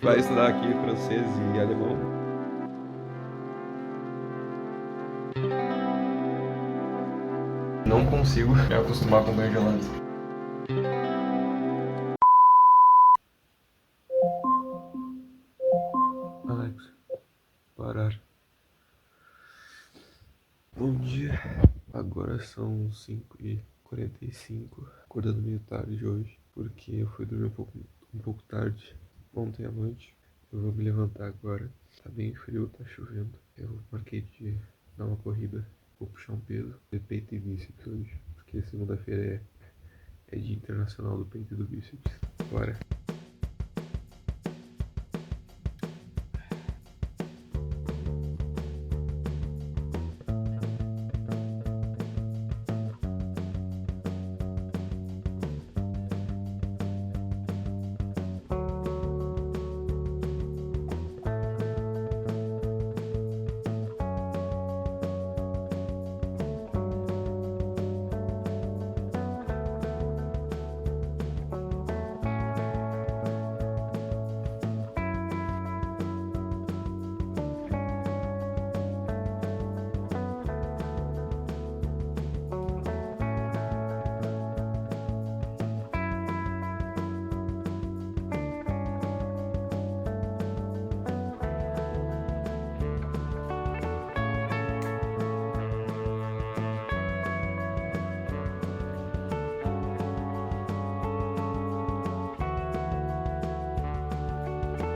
Vai estudar aqui francês e alemão. Não consigo me acostumar com banho gelado. Alex, parar. Bom dia. Agora são 5h45. Acordando meio tarde hoje, porque eu fui dormir um pouco tarde ontem à noite. Eu vou me levantar agora. Tá bem frio, tá chovendo. Eu marquei de dar uma corrida. Vou puxar um peso de peito e bíceps hoje, porque segunda-feira é Dia Internacional do Peito e do Bíceps. Bora.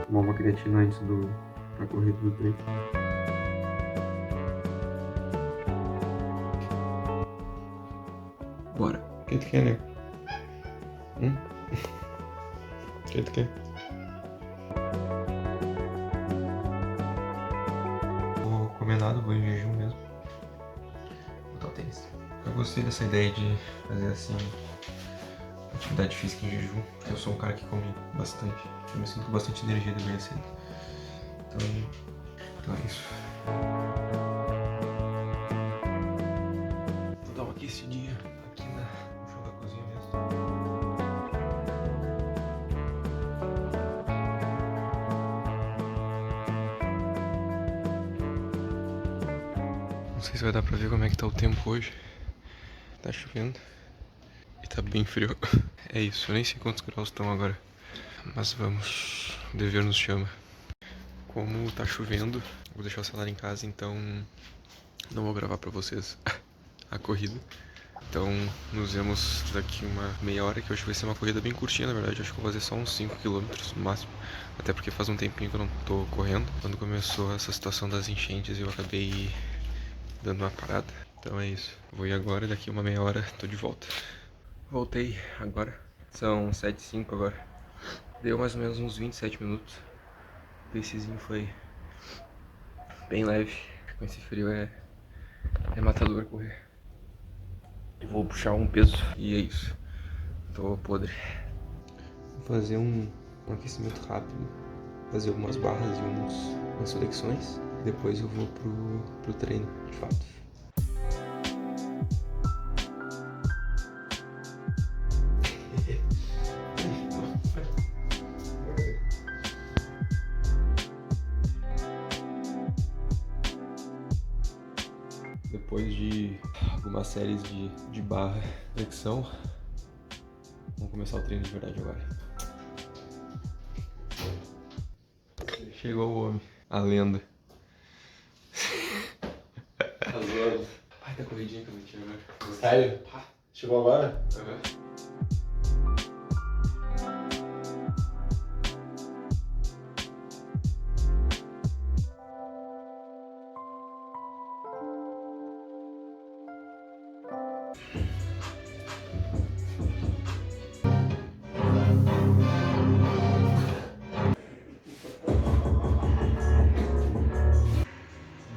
Tomar uma creatina antes da corrida do treino. Bora. O que tu quer, né? O que tu quer? Vou comer nada, vou em jejum mesmo. Vou botar o tênis. Eu gostei dessa ideia de fazer assim atividade física em jejum, porque eu sou um cara que come bastante. Eu me sinto com bastante energia de manhã cedo. Então é isso. Vou dar uma aquecidinha aqui no chão da cozinha mesmo. Não sei se vai dar pra ver como é que tá o tempo hoje. Tá chovendo e tá bem frio. É isso, eu nem sei quantos graus estão agora. Mas vamos, o dever nos chama. Como tá chovendo, vou deixar o celular em casa, então não vou gravar pra vocês a corrida. Então nos vemos daqui uma meia hora, que hoje vai ser uma corrida bem curtinha, na verdade. Acho que vou fazer só uns 5 km no máximo. Até porque faz um tempinho que eu não tô correndo. Quando começou essa situação das enchentes, eu acabei dando uma parada. Então é isso. Vou ir agora e daqui uma meia hora tô de volta. Voltei agora. São 7h05 agora. Deu mais ou menos uns 27 minutos. O pacezinho foi bem leve. Com esse frio é matador correr. E vou puxar um peso e é isso. Tô podre. Vou fazer um aquecimento rápido. Fazer algumas barras e umas flexões. Depois eu vou pro treino, de fato. Depois de algumas séries de barra flexão, vamos começar o treino de verdade agora. Chegou o homem, a lenda. Ai, tá corridinha que eu meti agora. Sério? Chegou agora? Uhum.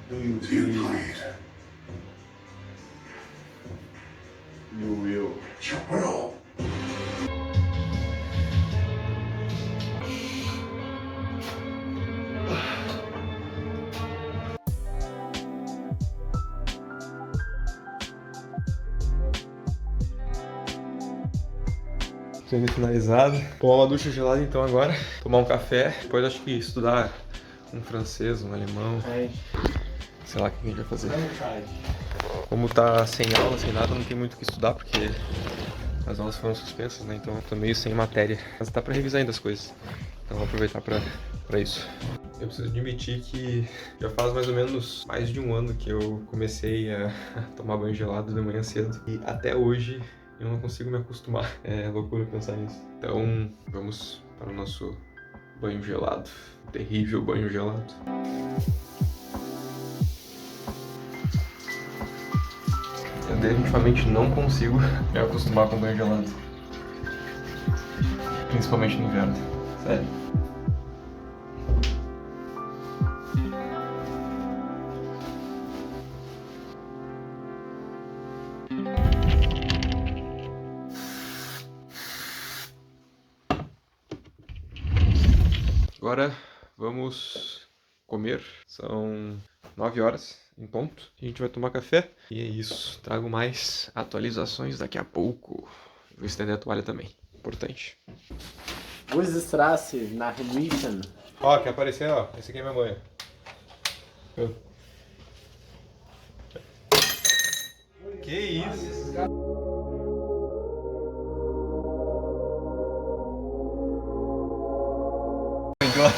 Do you play it? You will. You will. Treino finalizado. Tomar uma ducha gelada então agora. Tomar um café. Depois acho que estudar um francês, um alemão. Sei lá o que a gente vai fazer. Como tá sem aula, sem nada, não tem muito o que estudar porque as aulas foram suspensas, né? Então eu tô meio sem matéria. Mas dá pra revisar ainda as coisas. Então vou aproveitar pra isso. Eu preciso admitir que já faz mais ou menos mais de um ano que eu comecei a tomar banho gelado de manhã cedo. E até hoje eu não consigo me acostumar. É loucura pensar nisso. Então vamos para o nosso banho gelado. Terrível banho gelado. Eu definitivamente não consigo me acostumar com banho gelado. Principalmente no inverno. Sério. Agora vamos comer. São 9 horas em ponto. A gente vai tomar café. E é isso. Trago mais atualizações daqui a pouco. Vou estender a toalha também. Importante. Wo ist die Straße nach Wiesen? Ó, quer aparecer, ó. Esse aqui é minha mãe. Que isso?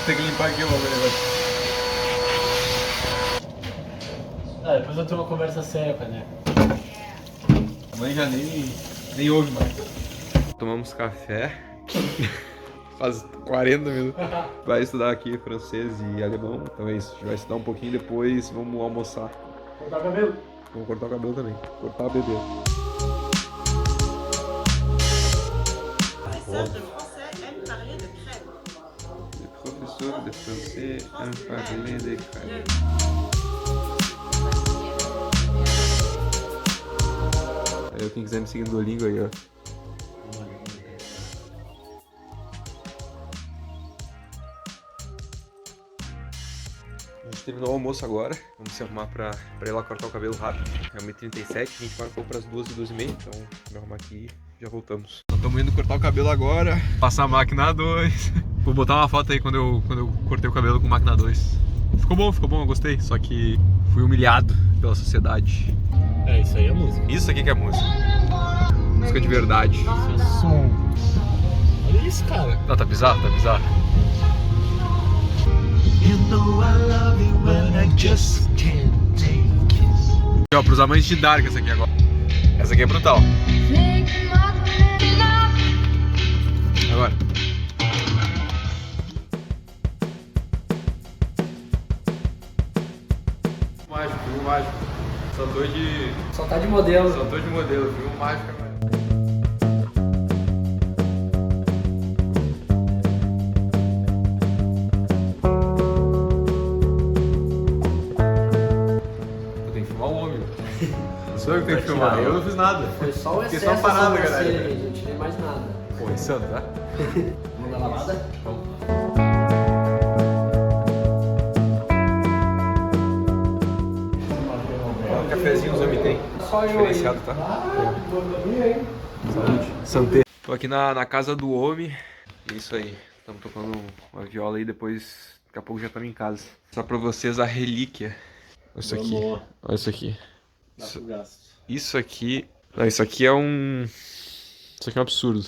Tem que limpar aqui o negócio. Depois eu tenho uma conversa séria com a Né. A mãe já nem ouve mais. Tomamos café. Faz 40 minutos. Vai estudar aqui francês e alemão. Então é isso. A gente vai estudar um pouquinho depois. Vamos almoçar. Cortar o cabelo? Vamos cortar o cabelo também. Cortar o bebê. Professor de francês aime parler de crème. Aí quem quiser me seguir no Duolingo aí, ó. A gente terminou o almoço agora. Vamos se arrumar pra ir lá cortar o cabelo rápido. É 1h37, a gente marcou pras 2h, 2h30. Então, vou me arrumar aqui e já voltamos. Estamos indo cortar o cabelo agora. Passar a máquina 2. Vou botar uma foto aí quando eu cortei o cabelo com máquina 2. Ficou bom, eu gostei. Só que fui humilhado pela sociedade. É, isso aí é música. Isso aqui que é música. Música de verdade. Isso é som. Olha isso, cara. Não, tá bizarro, tá bizarro. You know I love you, but I just can't take it. Ó, pros amantes de Dark essa aqui agora. Essa aqui é brutal. Agora. Filme mágico. Só tá de modelo. Só tô de modelo, filme mágico agora. Eu tenho que filmar o homem. Não sou eu que tenho que filmar, eu não fiz nada. Foi só o Fiquei excesso só parado, da galera. sobrancelha, gente. Não tirei mais nada. Pô, insano, tá? Vamos dar lavada? Vamos. Ó, cafezinho os homens tem. Só eu aí. Diferenciado, tá? Saúde. Santé. Tô aqui na casa do homem. É isso aí. Estamos tocando uma viola aí, depois daqui a pouco já estamos em casa. Só pra vocês a relíquia. Olha isso aqui. Vamos. Olha isso aqui. Dá pro gasto. Isso aqui. Não, isso aqui é um. Isso aqui é um absurdo.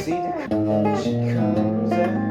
See the she comes and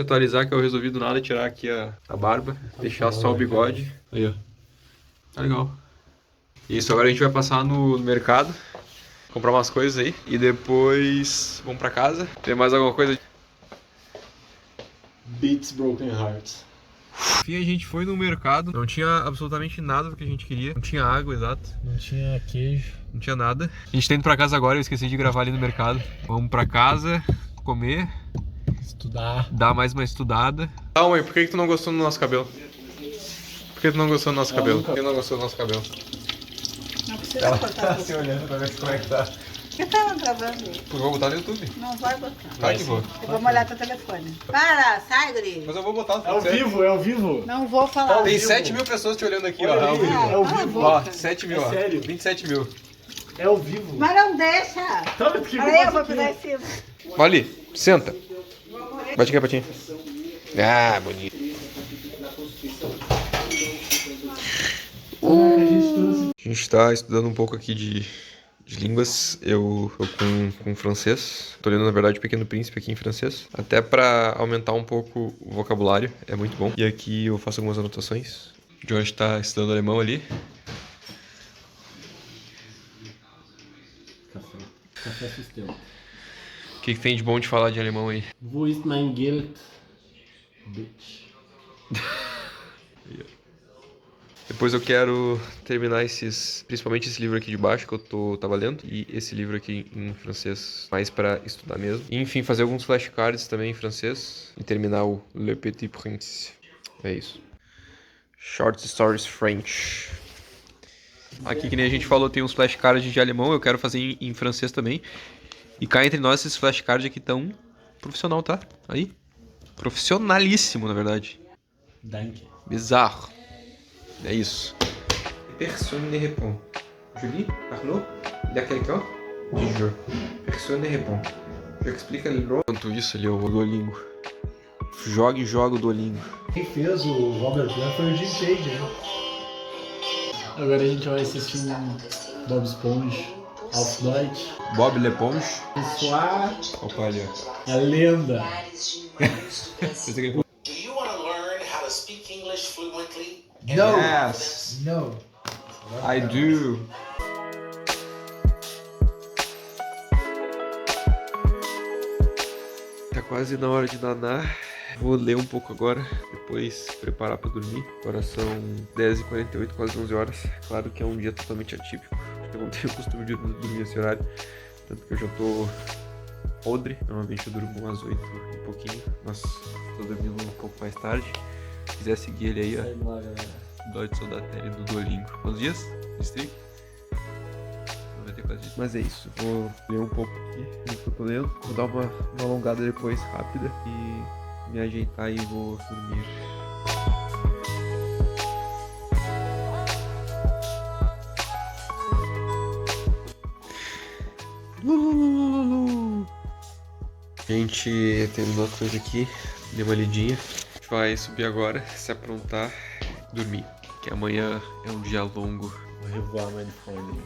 te atualizar que eu resolvi do nada tirar aqui a barba, deixar só o bigode. Aí, ó. Tá legal. Isso, agora a gente vai passar no mercado, comprar umas coisas aí e depois vamos pra casa. Tem mais alguma coisa? Beats Broken Hearts. Enfim, a gente foi no mercado, não tinha absolutamente nada do que a gente queria. Não tinha água, exato. Não tinha queijo. Não tinha nada. A gente tá indo pra casa agora, eu esqueci de gravar ali no mercado. Vamos pra casa, comer, Estudar. dar mais uma estudada. Ah, mãe, por que tu não gostou do nosso cabelo? Por que tu não gostou do nosso cabelo? Por que não gostou do nosso cabelo? Não precisa cortar tudo. Se olhando pra ver como é que tá. Por que tá gravando? Porque eu vou botar no YouTube. Não vai botar. Tá que vou. Eu vou molhar teu telefone. Para, sai, guri. Mas eu vou botar. É ao vivo, é ao vivo. Não vou falar. Tem vivo. 7 mil pessoas te olhando aqui, ó. Olha É ao aí, vivo. é ao Cala a vivo. boca. Ó, 7 mil, É ó. sério? 27 mil. É ao vivo. Mas não deixa. Tá, mas que Olha aí, eu faço vou aqui? pisar em cima. Olha ali, senta. Bate aqui, patinha. Ah, bonito. A gente tá estudando um pouco aqui de línguas. Eu tô com francês. Tô lendo, na verdade, o Pequeno Príncipe aqui em francês. Até pra aumentar um pouco o vocabulário. É muito bom. E aqui eu faço algumas anotações. O Josh tá estudando alemão ali. Café sistema. O que tem de bom de falar de alemão aí? Wo ist mein Geld? Bitch. Depois eu quero terminar principalmente esse livro aqui de baixo que eu tava lendo, e esse livro aqui em francês, mais pra estudar mesmo. E, enfim, fazer alguns flashcards também em francês e terminar o Le Petit Prince. É isso. Short Stories French. Aqui, que nem a gente falou, tem uns flashcards de alemão, eu quero fazer em francês também. E cá entre nós, esses flashcards aqui tão profissional, tá? Aí. Profissionalíssimo, na verdade. Danke. Bizarro. É isso. Personne ne répond. Julie, Arnaud, il y a quelqu'un? Je. Personne ne répond. Je explique le droit. Enquanto isso, ali é o Duolingo. Joga e joga o Duolingo. Quem fez o Robert Plant foi o Jim Page, né? Agora a gente vai assistir um Bob Esponja, Auf Deutsch. Bob Leponge. Pessoal, Opa, ali, ó. a lenda. Esse aqui. Do you want to learn how to speak English fluently? No. Yes, No. I do. Tá quase na hora de danar. Vou ler um pouco agora, depois preparar pra dormir. Agora são 10h48, quase 11 horas. Claro que é um dia totalmente atípico. Eu não tenho o costume de dormir esse horário. Tanto que eu já tô podre. Normalmente eu durmo umas 8 e pouquinho. Mas tô dormindo um pouco mais tarde. Se quiser seguir ele aí, ó. Segue lá, galera. Dodson da Tele no Duolingo. Quantos dias? Streak? 94 dias. Mas é isso. Vou ler um pouco aqui no que eu tô lendo. Vou dar uma alongada depois rápida e me ajeitar e vou dormir. A gente terminou a coisa aqui. Deu uma lidinha. A gente vai subir agora, se aprontar, dormir. Que amanhã é um dia longo. Vou revoar meu iPhone.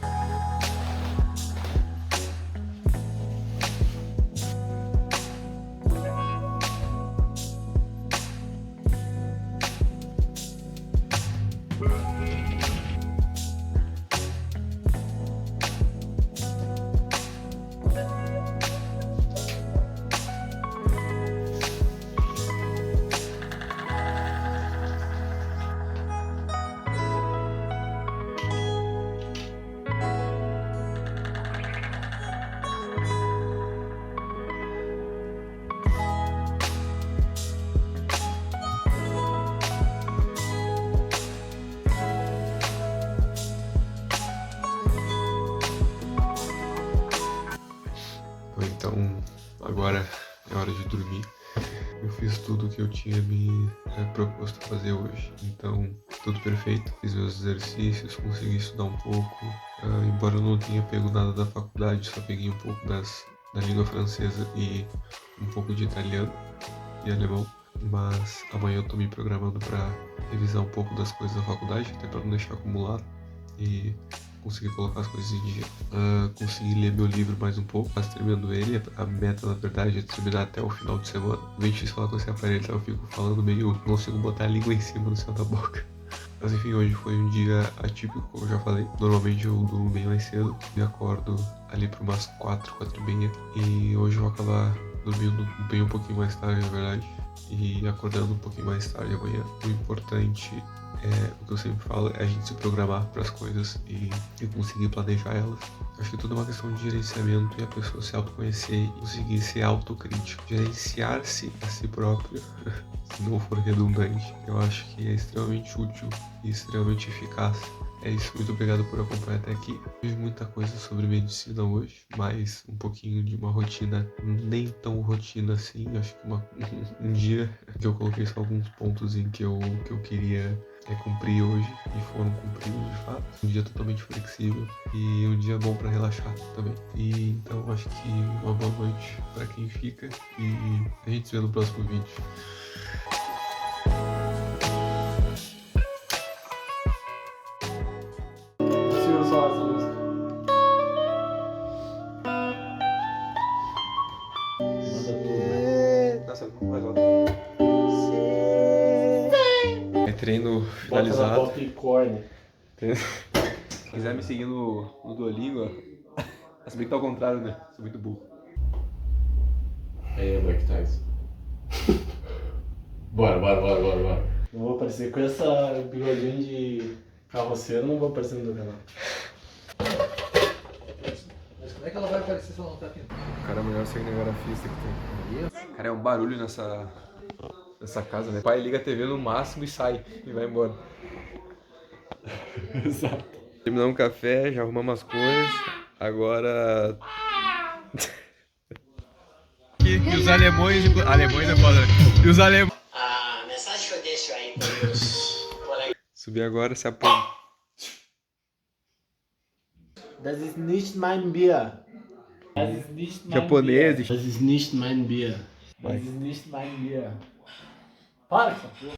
Então, agora é hora de dormir. Eu fiz tudo o que eu tinha me proposto a fazer hoje. Então, tudo perfeito. Fiz meus exercícios, consegui estudar um pouco. Embora eu não tenha pego nada da faculdade, só peguei um pouco da língua francesa e um pouco de italiano e alemão. Mas amanhã eu tô me programando para revisar um pouco das coisas da faculdade, até para não deixar acumulado. E conseguir colocar as coisas em dia. Consegui ler meu livro mais um pouco, quase terminando ele. A meta, na verdade, é terminar até o final de semana. Bem difícil falar com esse aparelho, então eu fico falando meio... Não consigo botar a língua em cima do céu da boca. Mas enfim, hoje foi um dia atípico, como eu já falei. Normalmente eu durmo bem mais cedo, me acordo ali por umas 4h30. E hoje eu vou acabar dormindo bem um pouquinho mais tarde, na verdade. E acordando um pouquinho mais tarde amanhã. O importante o que eu sempre falo é a gente se programar para as coisas e conseguir planejar elas. Acho que tudo é uma questão de gerenciamento e a pessoa se autoconhecer e conseguir ser autocrítico. Gerenciar-se a si próprio, se não for redundante, eu acho que é extremamente útil e extremamente eficaz. É isso, muito obrigado por acompanhar até aqui. Fiz muita coisa sobre medicina hoje, mas um pouquinho de uma rotina, nem tão rotina assim. Acho que um dia que eu coloquei só alguns pontos em que eu queria cumprir hoje e foram cumpridos de fato. Um dia totalmente flexível e um dia bom para relaxar também. E então acho que uma boa noite para quem fica e a gente se vê no próximo vídeo. Preciso só essa música. Manda tudo. Nossa, mais alto. Treino Bota na finalizado. popcorn. Se quiser me seguir no Duolingo, ó. Se bem que tá ao contrário, né? Sou muito burro. É, Mike Tyson. Bora. Não vou aparecer com essa bigodinho de carroceiro, não vou aparecer no canal. Mas como é que ela vai aparecer se ela não tá pintando? O cara é o melhor cinegrafista que tem. Cara, é um barulho nessa casa, né? O pai liga a TV no máximo e sai. E vai embora. Exato. Terminamos um café, já arrumamos as coisas. Agora... E os alemães... Alemães é foda, né? E os alemães... A mensagem que eu deixo aí para os colegas. Subir agora, se apoia. Das ist nicht mein Bier. Das ist nicht mein Japonês. Bier. Das ist nicht mein Bier. Das ist nicht mein Bier. Para com essa porra.